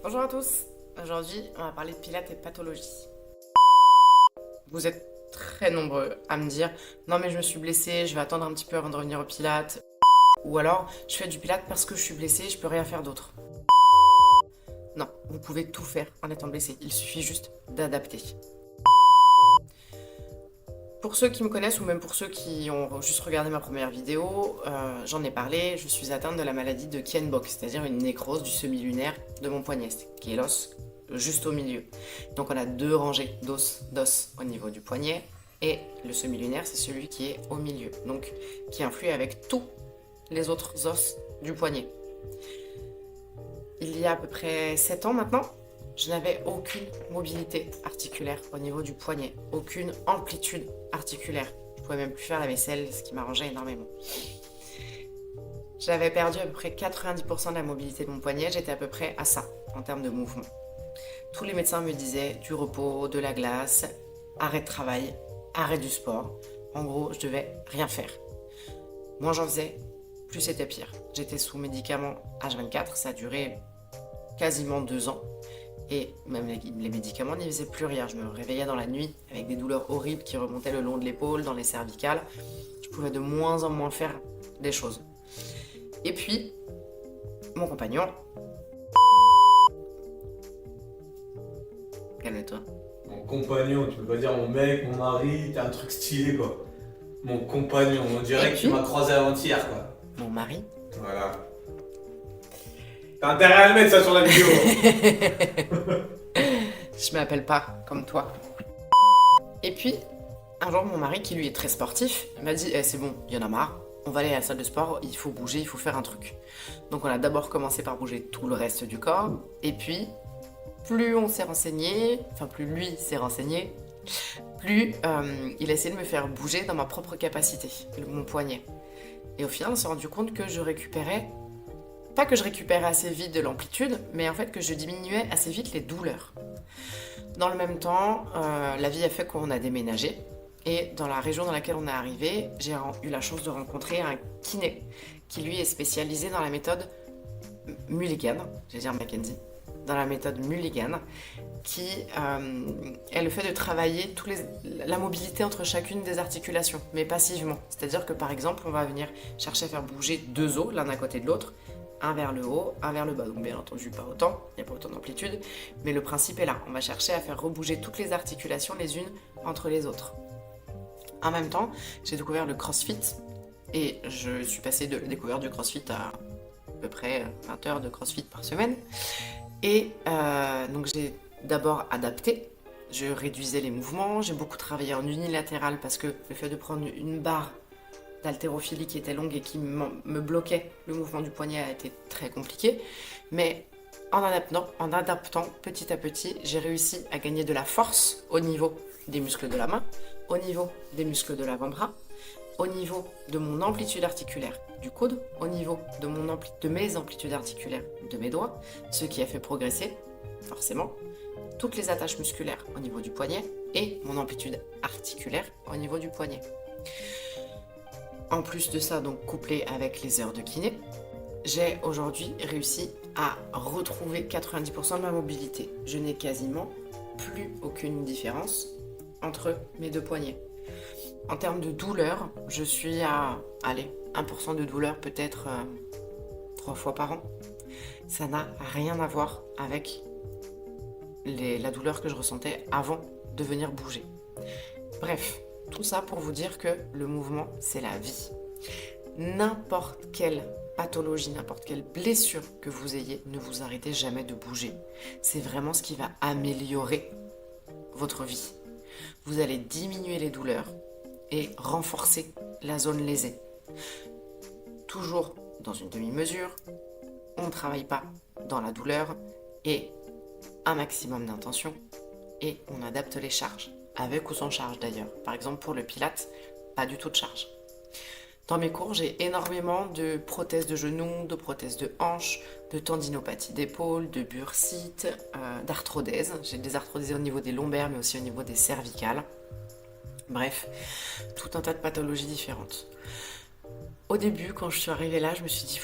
Bonjour à tous, aujourd'hui on va parler de pilates et pathologie. Vous êtes très nombreux à me dire non mais je me suis blessée, je vais attendre un petit peu avant de revenir au pilates. Ou alors je fais du pilates parce que je suis blessée, je peux rien faire d'autre. Non, vous pouvez tout faire en étant blessé, il suffit juste d'adapter. Pour ceux qui me connaissent ou même pour ceux qui ont juste regardé ma première vidéo, j'en ai parlé, je suis atteinte de la maladie de Kienbock, c'est-à-dire une nécrose du semi-lunaire de mon poignet, qui est l'os juste au milieu. Donc on a deux rangées d'os au niveau du poignet et le semi-lunaire c'est celui qui est au milieu, donc qui influe avec tous les autres os du poignet. Il y a à peu près 7 ans maintenant, je n'avais aucune mobilité articulaire au niveau du poignet, aucune amplitude articulaire. Je pouvais même plus faire la vaisselle, ce qui m'arrangeait énormément. J'avais perdu à peu près 90% de la mobilité de mon poignet, j'étais à peu près à ça en termes de mouvement. Tous les médecins me disaient du repos, de la glace, arrêt de travail, arrêt du sport. En gros, je devais rien faire. Moins j'en faisais, plus c'était pire. J'étais sous médicaments H24, ça a duré quasiment 2 ans. Et même les médicaments n'y faisaient plus rien. Je me réveillais dans la nuit avec des douleurs horribles qui remontaient le long de l'épaule, dans les cervicales. Je pouvais de moins en moins faire des choses. Et puis, mon compagnon... Calme-toi. Mon compagnon, tu peux pas dire mon mec, mon mari, t'as un truc stylé quoi. Mon compagnon, on dirait Et que puis tu m'as croisé avant-hier quoi. mon mari... Voilà. T'as intérêt à le mettre ça sur la vidéo. Je m'appelle pas comme toi. Et puis, un jour, mon mari, qui lui est très sportif, m'a dit c'est bon, il y en a marre, on va aller à la salle de sport, il faut bouger, il faut faire un truc. Donc, on a d'abord commencé par bouger tout le reste du corps, et puis, plus on s'est renseigné, enfin, plus lui s'est renseigné, plus il a essayé de me faire bouger dans ma propre capacité, mon poignet. Et au final, on s'est rendu compte que je récupérais, pas que je récupérais assez vite de l'amplitude, mais en fait que je diminuais assez vite les douleurs. Dans le même temps, la vie a fait qu'on a déménagé. Et dans la région dans laquelle on est arrivé, j'ai eu la chance de rencontrer un kiné qui lui est spécialisé dans la méthode Mulligan, j'allais dire Mackenzie, dans la méthode Mulligan, qui est le fait de travailler la mobilité entre chacune des articulations, mais passivement. C'est-à-dire que par exemple, on va venir chercher à faire bouger deux os l'un à côté de l'autre, un vers le haut, un vers le bas. Donc bien entendu pas autant, il n'y a pas autant d'amplitude, mais le principe est là. On va chercher à faire rebouger toutes les articulations les unes entre les autres. En même temps, j'ai découvert le CrossFit et je suis passée de la découverte du CrossFit à peu près 20 heures de CrossFit par semaine. Et donc j'ai d'abord adapté, je réduisais les mouvements, j'ai beaucoup travaillé en unilatéral parce que le fait de prendre une barre d'haltérophilie qui était longue et qui me bloquait le mouvement du poignet a été très compliqué. Mais en adaptant petit à petit, j'ai réussi à gagner de la force au niveau des muscles de la main, au niveau des muscles de l'avant-bras, au niveau de mon amplitude articulaire du coude, au niveau de mes amplitudes articulaires de mes doigts, ce qui a fait progresser, forcément, toutes les attaches musculaires au niveau du poignet et mon amplitude articulaire au niveau du poignet. En plus de ça, donc couplé avec les heures de kiné, j'ai aujourd'hui réussi à retrouver 90% de ma mobilité. Je n'ai quasiment plus aucune différence entre mes deux poignets. En termes de douleur, je suis à, 1% de douleur peut-être 3 fois par an. Ça n'a rien à voir avec la douleur que je ressentais avant de venir bouger. Bref, tout ça pour vous dire que le mouvement, c'est la vie. N'importe quelle pathologie, n'importe quelle blessure que vous ayez, ne vous arrêtez jamais de bouger. C'est vraiment ce qui va améliorer votre vie. Vous allez diminuer les douleurs et renforcer la zone lésée. Toujours dans une demi-mesure, on ne travaille pas dans la douleur et un maximum d'intention et on adapte les charges, avec ou sans charge d'ailleurs. Par exemple pour le pilates, pas du tout de charge. Dans mes cours, j'ai énormément de prothèses de genoux, de prothèses de hanches, de tendinopathie d'épaule, de bursite, d'arthrodèse. J'ai des arthrodèses au niveau des lombaires, mais aussi au niveau des cervicales. Bref, tout un tas de pathologies différentes. Au début, quand je suis arrivée là, je me suis dit,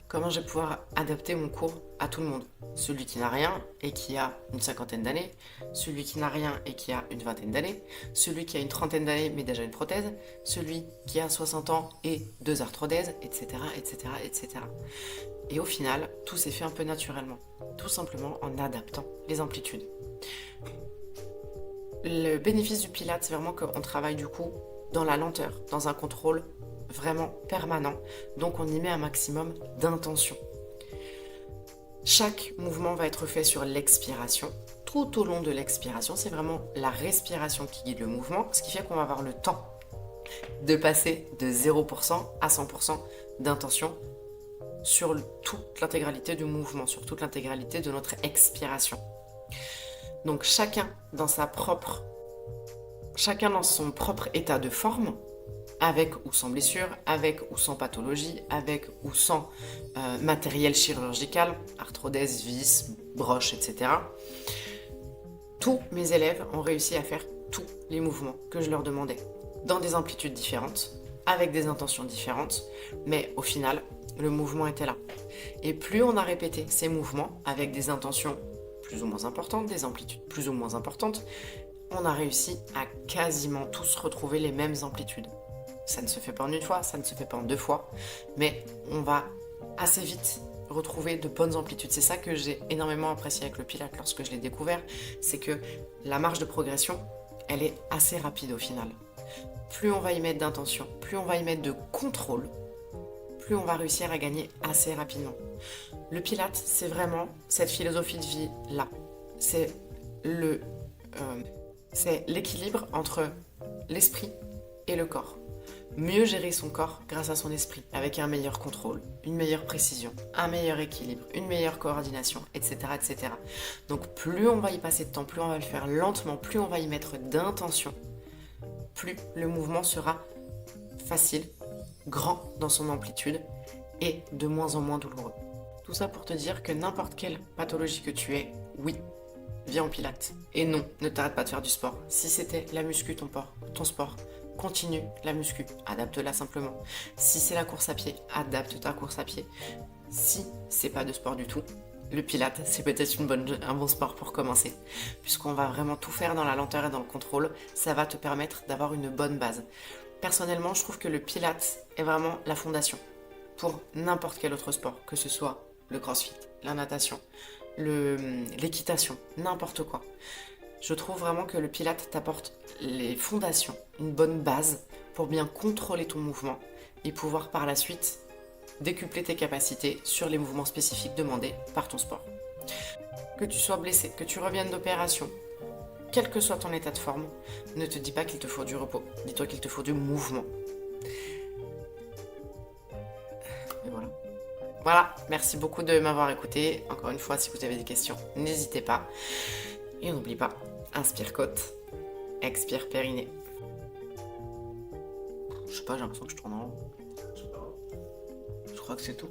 comment je vais pouvoir adapter mon cours à tout le monde. Celui qui n'a rien et qui a une cinquantaine d'années, celui qui n'a rien et qui a une vingtaine d'années, celui qui a une trentaine d'années mais déjà une prothèse, celui qui a 60 ans et 2 arthrodèses, etc., etc., etc. Et au final, tout s'est fait un peu naturellement, tout simplement en adaptant les amplitudes. Le bénéfice du Pilates, c'est vraiment qu'on travaille du coup dans la lenteur, dans un contrôle vraiment permanent. Donc on y met un maximum d'intention. Chaque mouvement va être fait sur l'expiration. Tout au long de l'expiration, c'est vraiment la respiration qui guide le mouvement, ce qui fait qu'on va avoir le temps de passer de 0% à 100% d'intention sur toute l'intégralité du mouvement, sur toute l'intégralité de notre expiration. Donc chacun dans son propre état de forme, avec ou sans blessure, avec ou sans pathologie, avec ou sans matériel chirurgical, arthrodèse, vis, broche, etc. Tous mes élèves ont réussi à faire tous les mouvements que je leur demandais, dans des amplitudes différentes, avec des intentions différentes, mais au final, le mouvement était là. Et plus on a répété ces mouvements avec des intentions plus ou moins importantes, des amplitudes plus ou moins importantes, on a réussi à quasiment tous retrouver les mêmes amplitudes. Ça ne se fait pas en une fois, ça ne se fait pas en 2 fois, mais on va assez vite retrouver de bonnes amplitudes. C'est ça que j'ai énormément apprécié avec le Pilates lorsque je l'ai découvert, c'est que la marge de progression, elle est assez rapide au final. Plus on va y mettre d'intention, plus on va y mettre de contrôle, plus on va réussir à gagner assez rapidement. Le Pilates, c'est vraiment cette philosophie de vie-là. C'est l'équilibre entre l'esprit et le corps. Mieux gérer son corps grâce à son esprit, avec un meilleur contrôle, une meilleure précision, un meilleur équilibre, une meilleure coordination, etc., etc. Donc plus on va y passer de temps, plus on va le faire lentement, plus on va y mettre d'intention, plus le mouvement sera facile, grand dans son amplitude et de moins en moins douloureux. Tout ça pour te dire que n'importe quelle pathologie que tu aies, oui, viens au Pilates. Et non, ne t'arrête pas de faire du sport. Si c'était la muscu ton sport, continue la muscu, adapte-la simplement. Si c'est la course à pied, adapte ta course à pied. Si c'est pas de sport du tout, le Pilates, c'est peut-être un bon sport pour commencer. Puisqu'on va vraiment tout faire dans la lenteur et dans le contrôle, ça va te permettre d'avoir une bonne base. Personnellement, je trouve que le Pilates est vraiment la fondation pour n'importe quel autre sport, que ce soit le crossfit, la natation, l'équitation, n'importe quoi. Je trouve vraiment que le Pilates t'apporte les fondations, une bonne base pour bien contrôler ton mouvement et pouvoir par la suite décupler tes capacités sur les mouvements spécifiques demandés par ton sport. Que tu sois blessé, que tu reviennes d'opération, quel que soit ton état de forme, ne te dis pas qu'il te faut du repos, dis-toi qu'il te faut du mouvement. Et voilà. Voilà, merci beaucoup de m'avoir écouté. Encore une fois, si vous avez des questions, n'hésitez pas. Et n'oublie pas, inspire côte, expire périnée. Je sais pas, j'ai l'impression que je tourne en rond. Je crois que c'est tout.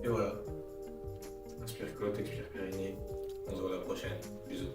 Et voilà. Inspire côte, expire périnée. On se voit la prochaine. Bisous.